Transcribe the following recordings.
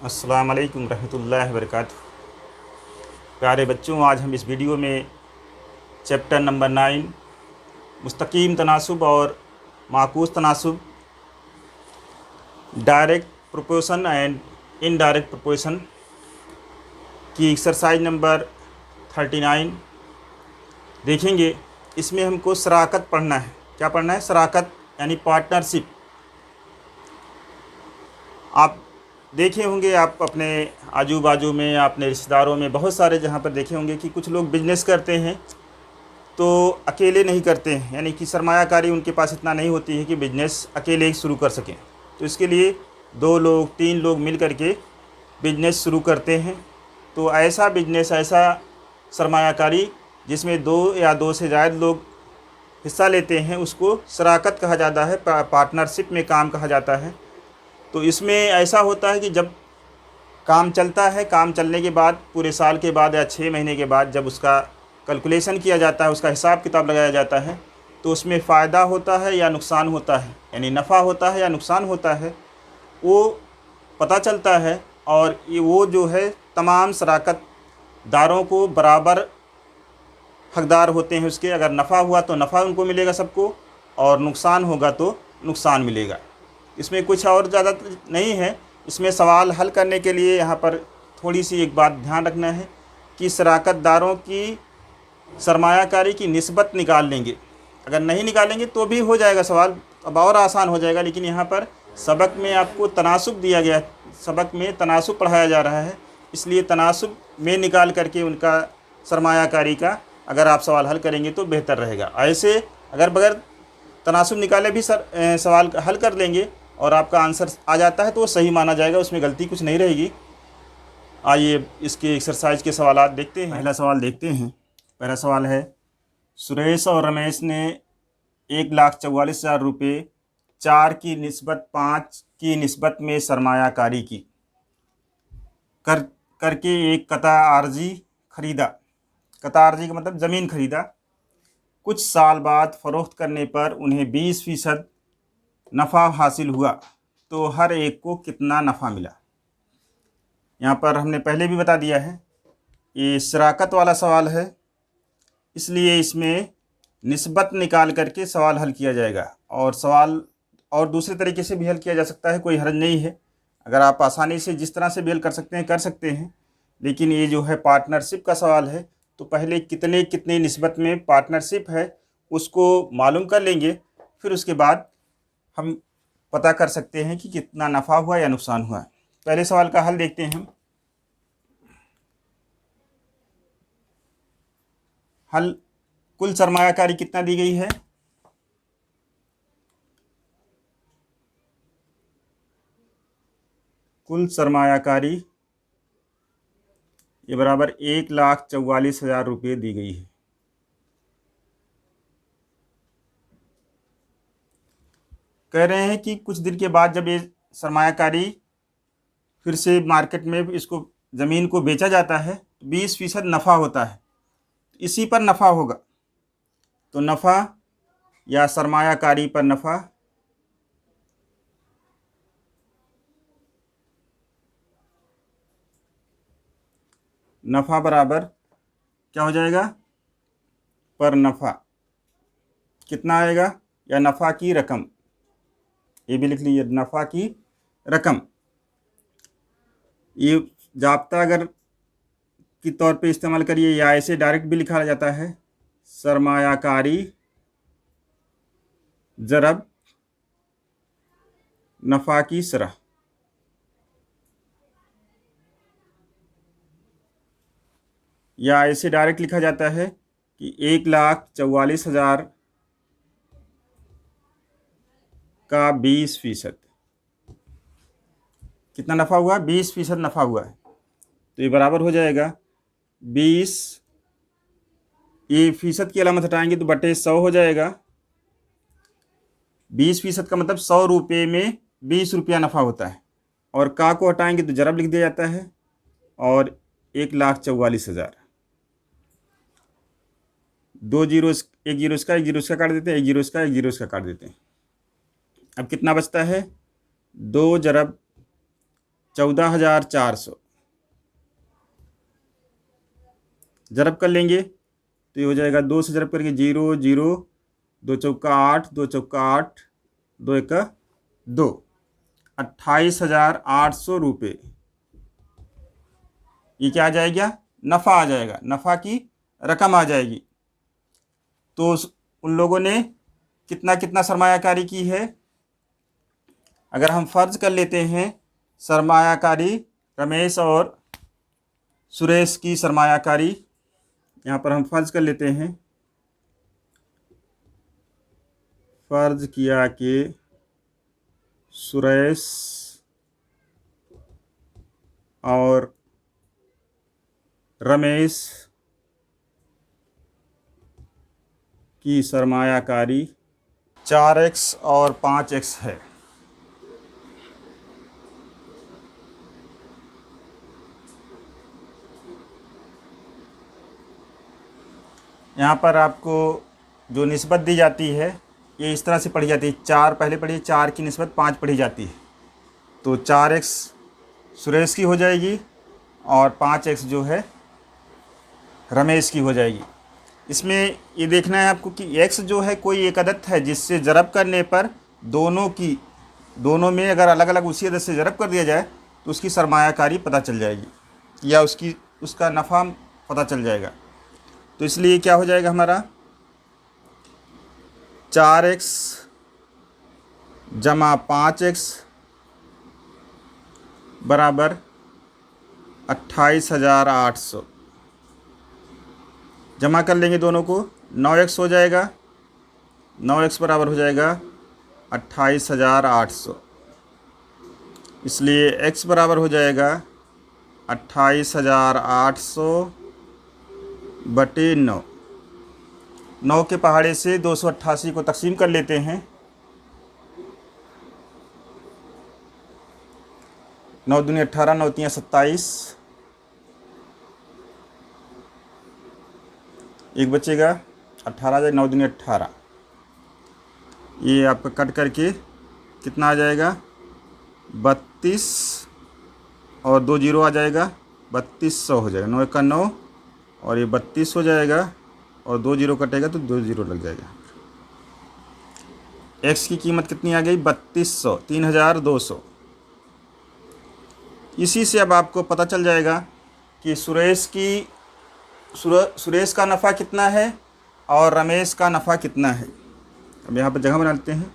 अस्सलाम वालेकुम रहमतुल्लाहि व बरकातुहू। प्यारे बच्चों, आज हम इस वीडियो में चैप्टर नंबर 9 मुस्तकीम तनासुब और माकूस तनासुब, direct proportion and indirect proportion की एक्सरसाइज नंबर 39 देखेंगे। इसमें हमको शराकत पढ़ना है। क्या पढ़ना है? शराकत यानी पार्टनरशिप। आप देखे होंगे, आप अपने आजू बाजू में, अपने रिश्तेदारों में बहुत सारे जहाँ पर देखे होंगे कि कुछ लोग बिजनेस करते हैं तो अकेले नहीं करते हैं, यानी कि सरमायाकारी उनके पास इतना नहीं होती है कि बिजनेस अकेले ही शुरू कर सकें। तो इसके लिए 2 लोग 3 लोग मिल कर के बिजनेस शुरू करते हैं। तो ऐसा बिजनेस, ऐसा सरमायाकारी जिसमें 2 या 2 से ज़्यादा लोग हिस्सा लेते हैं, उसको शराकत कहा जाता है, पार्टनरशिप में काम कहा जाता है। तो इसमें ऐसा होता है कि जब काम चलता है, काम चलने के बाद पूरे साल के बाद या 6 महीने के बाद जब उसका कैलकुलेशन किया जाता है, उसका हिसाब किताब लगाया जाता है, तो उसमें फ़ायदा होता है या नुकसान होता है, यानी नफ़ा होता है या नुकसान होता है, वो पता चलता है। और ये वो जो है तमाम शराकत दारों को बराबर हकदार होते हैं उसके। अगर नफ़ा हुआ तो नफ़ा उनको मिलेगा सबको, और नुकसान होगा तो नुकसान मिलेगा। इसमें कुछ और ज़्यादा नहीं है। इसमें सवाल हल करने के लिए यहाँ पर थोड़ी सी एक बात ध्यान रखना है कि शराकत दारों की सरमायाकारी की निस्बत निकाल लेंगे। अगर नहीं निकालेंगे तो भी हो जाएगा सवाल, अब और आसान हो जाएगा। लेकिन यहाँ पर सबक में आपको तनासुब दिया गया है, सबक में तनासुब पढ़ाया जा रहा है, इसलिए तनासुब में निकाल करके उनका सरमायाकारी का अगर आप सवाल हल करेंगे तो बेहतर रहेगा। ऐसे अगर बगैर तनासुब निकाले भी सवाल हल कर लेंगे और आपका आंसर आ जाता है तो वो सही माना जाएगा, उसमें गलती कुछ नहीं रहेगी। आइए इसके एक्सरसाइज के सवालात देखते हैं। पहला सवाल देखते हैं। पहला सवाल है, सुरेश और रमेश ने 1,44,000 रुपये 4 की निस्बत 5 की निस्बत में सरमायाकारी की कर करके एक कता आर्जी खरीदा। कता आर्जी का मतलब ज़मीन खरीदा। कुछ साल बाद फ़रोख्त करने पर उन्हें 20% नफ़ा हासिल हुआ, तो हर एक को कितना नफ़ा मिला? यहाँ पर हमने पहले भी बता दिया है, ये शराकत वाला सवाल है, इसलिए इसमें निस्बत निकाल करके सवाल हल किया जाएगा। और सवाल और दूसरे तरीके से भी हल किया जा सकता है, कोई हर्ज नहीं है। अगर आप आसानी से जिस तरह से भी हल कर सकते हैं कर सकते हैं। लेकिन ये जो है पार्टनरशिप का सवाल है, तो पहले कितने कितने निस्बत में पार्टनरशिप है उसको मालूम कर लेंगे, फिर उसके बाद हम पता कर सकते हैं कि कितना नफ़ा हुआ या नुकसान हुआ। पहले सवाल का हल देखते हैं हम। हल, कुल सरमायाकारी कितना दी गई है? कुल सरमायाकारी ये बराबर 1,44,000 रुपये दी गई है। कह रहे हैं कि कुछ दिन के बाद जब ये सरमायाकारी फिर से मार्केट में इसको ज़मीन को बेचा जाता है, 20% नफ़ा होता है, इसी पर नफ़ा होगा। तो नफ़ा या सरमायाकारी पर नफ़ा नफ़ा बराबर क्या हो जाएगा? पर नफ़ा कितना आएगा, या नफ़ा की रकम, ये भी लिख लीजिए, नफ़ा की रकम। ये जाब्ता अगर के तौर पे इस्तेमाल करिए, या ऐसे डायरेक्ट भी लिखा जाता है, सरमायाकारी ज़रब नफ़ा की शरह। या ऐसे डायरेक्ट लिखा जाता है कि 1,44,000 का 20%। कितना नफ़ा हुआ? 20% नफ़ा हुआ है, तो ये बराबर हो जाएगा 20, ये फीसद की अलामत हटाएंगे तो बटे 100 हो जाएगा। 20% का मतलब 100 रुपये में 20 रुपया नफ़ा होता है, और का को हटाएंगे तो ज़रब लिख दिया जाता है, और 1,44,000। 2 जीरो, एक जीरो इसका, एक जीरो इसका काट देते हैं, एक जीरो इसका, एक जीरो इसका काट देते हैं। अब कितना बचता है? 2 ज़रब 14,400। ज़रब कर लेंगे तो ये हो जाएगा 2 से ज़रब करके 0 0, 2 चौका 8, 2 चौका 8, 2 एका 2, 28,800 रुपये। ये क्या आ जाएगा? नफ़ा आ जाएगा, नफ़ा की रकम आ जाएगी। तो उन लोगों ने कितना कितना सरमायाकारी की है? अगर हम फ़र्ज कर लेते हैं सरमायाकारी रमेश और सुरेश की सरमायाकारी, यहाँ पर हम फ़र्ज कर लेते हैं, फ़र्ज किया कि सुरेश और रमेश की सरमायाकारी 4x और 5x है। यहाँ पर आपको जो निस्बत दी जाती है ये इस तरह से पढ़ी जाती है। 4 पहले पढ़ी, 4 की निस्बत 5 पढ़ी जाती है। तो 4x सुरेश की हो जाएगी और 5x जो है रमेश की हो जाएगी। इसमें ये देखना है आपको कि x जो है कोई एक अदद है जिससे ज़रब करने पर दोनों में अगर अलग अलग उसी अदद से ज़रब कर दिया जाए तो उसकी सरमायाकारी पता चल जाएगी या उसका नफ़ा पता चल जाएगा। तो इसलिए क्या हो जाएगा हमारा 4x जमा 5x बराबर 28,800। जमा कर लेंगे दोनों को, 9x हो जाएगा, 9x बराबर हो जाएगा 28,800। इसलिए x बराबर हो जाएगा 28,800 बटे 9। 9 के पहाड़े से 288 को तकसीम कर लेते हैं। 9 दूनी 18, 9 तियां 27, एक बचेगा 18 जाए, 9 दूनी 18। ये आपका कट करके कितना आ जाएगा? 32 और 2 जीरो आ जाएगा, 3200 हो जाएगा। 9 का 9 और ये 32 हो जाएगा और 2 जीरो कटेगा तो 2 जीरो लग जाएगा। x की कीमत कितनी आ गई? 3200, 3200। इसी से अब आपको पता चल जाएगा कि सुरेश का नफ़ा कितना है और रमेश का नफ़ा कितना है। अब यहाँ पर जगह बना लेते हैं।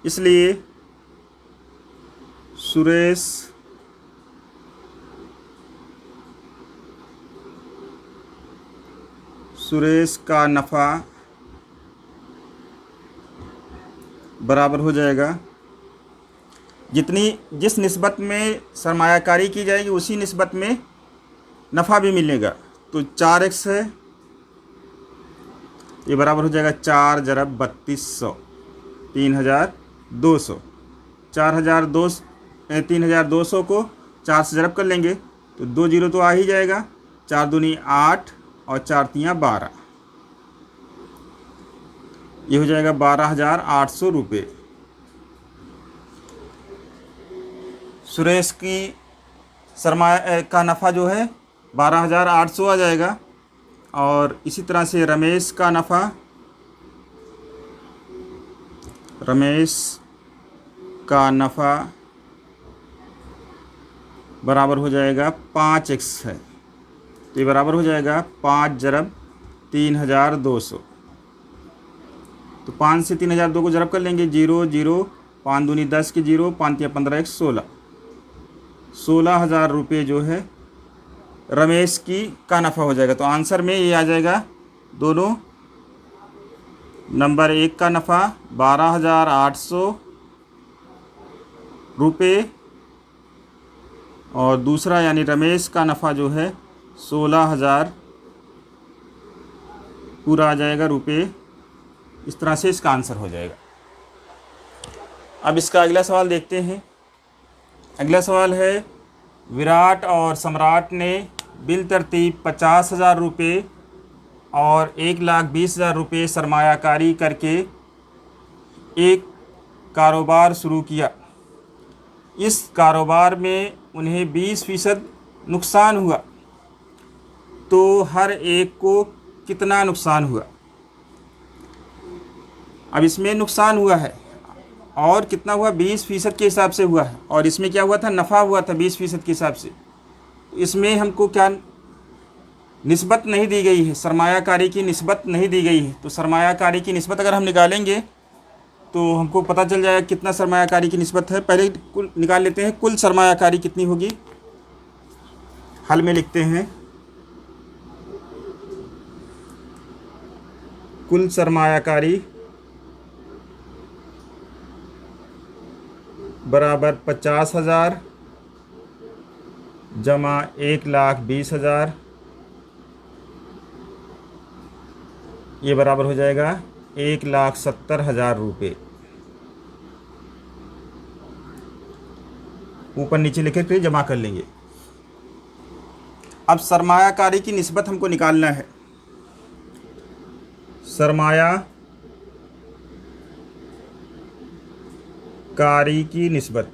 इसलिए सुरेश का नफ़ा बराबर हो जाएगा जिस निस्बत में सरमायाकारी की जाएगी उसी निस्बत में नफ़ा भी मिलेगा। तो 4x है, ये बराबर हो जाएगा 4 ज़रब 3200, 3200। 3200 को 4 से ज़रब कर लेंगे तो 2 जीरो तो आ ही जाएगा। 4 दूनी 8 और 4 तियां 12, ये हो जाएगा 12,800 रुपये। सुरेश की सरमाया का नफ़ा जो है 12,800 आ जाएगा और इसी तरह से रमेश का नफ़ा बराबर हो जाएगा 5x है। तो ये बराबर हो जाएगा 5 ज़रब 3200। तो 5 से 3002 को ज़रब कर लेंगे, 0 0, 5 दूनी 10 की 0, 5 तियां 15, 1 16। 16,000 रुपये जो है रमेश का नफ़ा हो जाएगा। तो आंसर में ये आ जाएगा दोनों। नंबर 1 का नफ़ा 12,800 रुपये और दूसरा यानी रमेश का नफ़ा जो है 16,000 पूरा आ जाएगा रुपये। इस तरह से इसका आंसर हो जाएगा। अब इसका अगला सवाल देखते हैं। अगला सवाल है, विराट और सम्राट ने बिल तरतीब 50,000 रुपये और 1,20,000 रुपये सरमायाकारी करके एक कारोबार शुरू किया। इस कारोबार में उन्हें 20% नुकसान हुआ, तो हर एक को कितना नुकसान हुआ। अब इसमें नुकसान हुआ है और कितना हुआ, 20% के हिसाब से हुआ है, और इसमें क्या हुआ था, नफ़ा हुआ था 20% के हिसाब से। इसमें हमको क्या निस्बत नहीं दी गई है, सरमायाकारी की निस्बत नहीं दी गई है। तो सरमायाकारी की निस्बत अगर हम निकालेंगे तो हमको पता चल जाएगा कितना सरमायाकारी की निस्बत है। पहले कुल निकाल लेते हैं, कुल सरमायाकारी कितनी होगी। हल में लिखते हैं, कुल सरमायाकारी बराबर 50,000 जमा 1,20,000, ये बराबर हो जाएगा 1,70,000 रुपये। ऊपर नीचे लिखे फिर जमा कर लेंगे। अब सरमायाकारी की निस्बत हमको निकालना है। सरमायाकारी की निस्बत,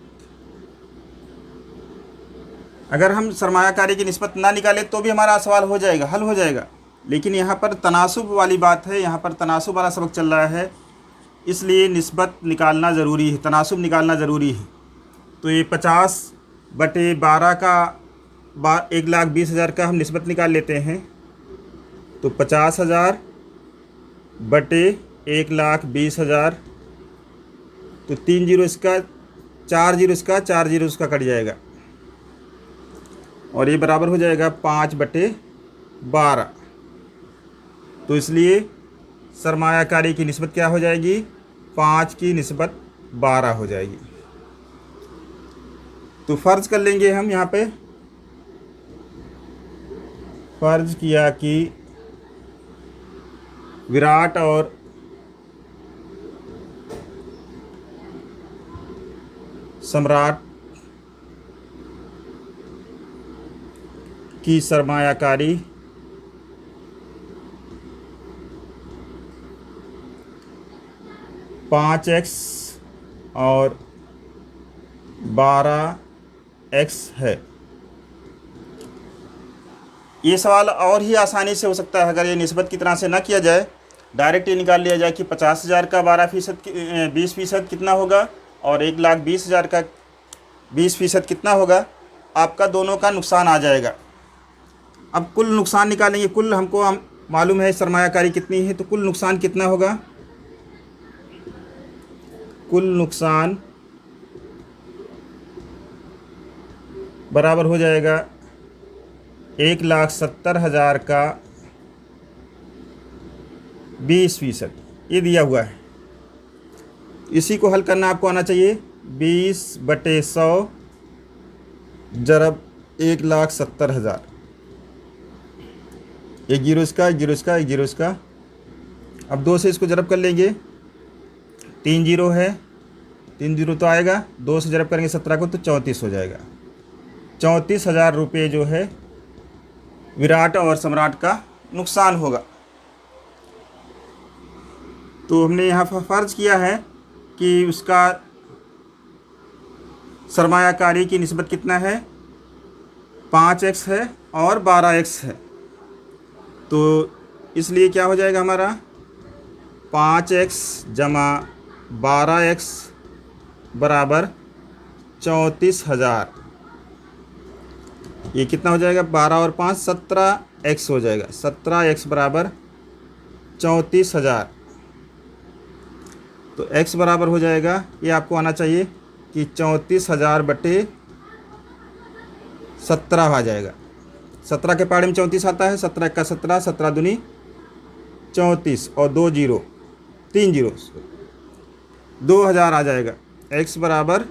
अगर हम सरमायाकारी की निस्बत ना निकालें तो भी हमारा सवाल हो जाएगा, हल हो जाएगा। लेकिन यहाँ पर तनासुब वाली बात है, यहाँ पर तनासुब वाला सबक चल रहा है, इसलिए निस्बत निकालना ज़रूरी है, तनासुब निकालना ज़रूरी है। तो ये 50/12 का 1,20,000 का हम निस्बत निकाल लेते हैं। तो 50,000 बटे 1,20,000, तो 3 जीरो इसका, 4 जीरो इसका, 4 जीरो इसका कट जाएगा, और ये बराबर हो जाएगा 5/12। तो इसलिए सरमायाकारी की निस्बत क्या हो जाएगी, 5 की निस्बत 12 हो जाएगी। तो फ़र्ज़ कर लेंगे हम यहाँ पे, फ़र्ज़ किया कि विराट और सम्राट की सरमायाकारी 5x और 12x है। ये सवाल और ही आसानी से हो सकता है अगर ये निस्बत की तरह से ना किया जाए, डायरेक्ट ये निकाल लिया जाए कि 50,000 का 20% कितना होगा और 1,20,000 का 20% कितना होगा, आपका दोनों का नुकसान आ जाएगा। अब कुल नुकसान निकालेंगे, कुल हमको मालूम है सरमायाकारी कितनी है, तो कुल नुकसान कितना होगा, कुल नुकसान बराबर हो जाएगा 1,70,000 का 20%, ये दिया हुआ है। इसी को हल करना आपको आना चाहिए। 20/100 जरब 1,70,000, एक जीरो इसका, एक जीरो इसका, एक जीरो इसका। अब 2 से इसको जरब कर लेंगे, 3 जीरो है, 3 जीरो तो आएगा, 2 से जरब करेंगे 17 को तो 34 हो जाएगा। 34,000 रुपये जो है विराट और सम्राट का नुकसान होगा। तो हमने यहाँ फ़र्ज़ किया है कि उसका सरमायाकारी की निस्बत कितना है, 5x है और 12x है। तो इसलिए क्या हो जाएगा हमारा, 5x जमा 12x बराबर 34,000। ये कितना हो जाएगा, 12 और 5 17x हो जाएगा, 17x बराबर 34,000। तो x बराबर हो जाएगा, ये आपको आना चाहिए कि 34,000 बटे 17 आ जाएगा। 17 के पहाड़े में 34 आता है, 17 का 17, 17 दूनी 34 और 2 जीरो, 3 जीरो, 2,000 आ जाएगा। x बराबर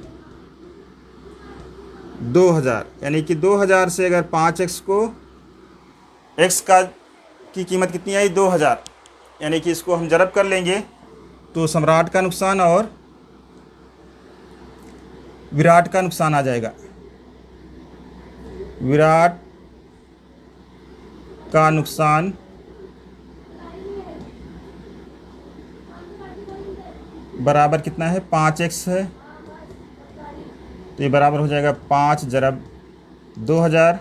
2,000, यानी कि 2,000 से अगर 5x को, x की कीमत कितनी आई, 2,000, यानी कि इसको हम जरब कर लेंगे तो सम्राट का नुकसान और विराट का नुकसान आ जाएगा। विराट का नुकसान बराबर कितना है, 5x है, तो ये बराबर हो जाएगा 5 ज़रब 2000,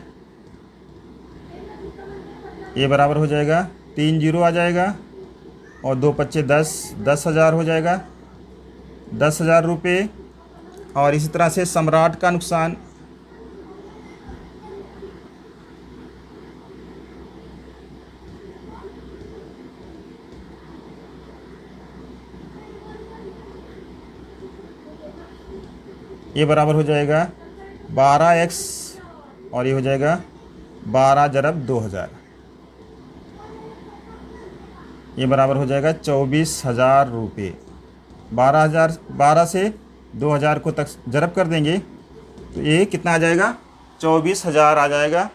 ये बराबर हो जाएगा 3 जीरो आ जाएगा और 2 पच्चे 10, 10,000 हो जाएगा, 10,000 रुपये। और इसी तरह से सम्राट का नुकसान, ये बराबर हो जाएगा 12x और ये हो जाएगा 12 ज़रब 2000, ये बराबर हो जाएगा 24,000 रुपये। 12 से 2000 को तक ज़रब कर देंगे तो ये कितना आ जाएगा, 24,000 आ जाएगा।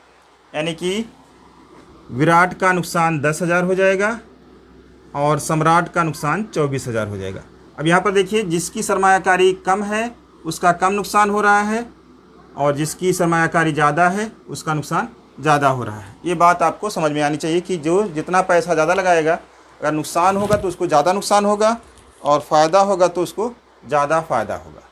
यानी कि विराट का नुकसान 10,000 हो जाएगा और सम्राट का नुकसान 24,000 हो जाएगा। अब यहाँ पर देखिए, जिसकी सरमायाकारी कम है उसका कम नुकसान हो रहा है और जिसकी सरमायाकारी ज़्यादा है उसका नुकसान ज़्यादा हो रहा है। ये बात आपको समझ में आनी चाहिए कि जो जितना पैसा ज़्यादा लगाएगा, अगर नुकसान होगा तो उसको ज़्यादा नुकसान होगा और फ़ायदा होगा तो उसको ज़्यादा फ़ायदा होगा।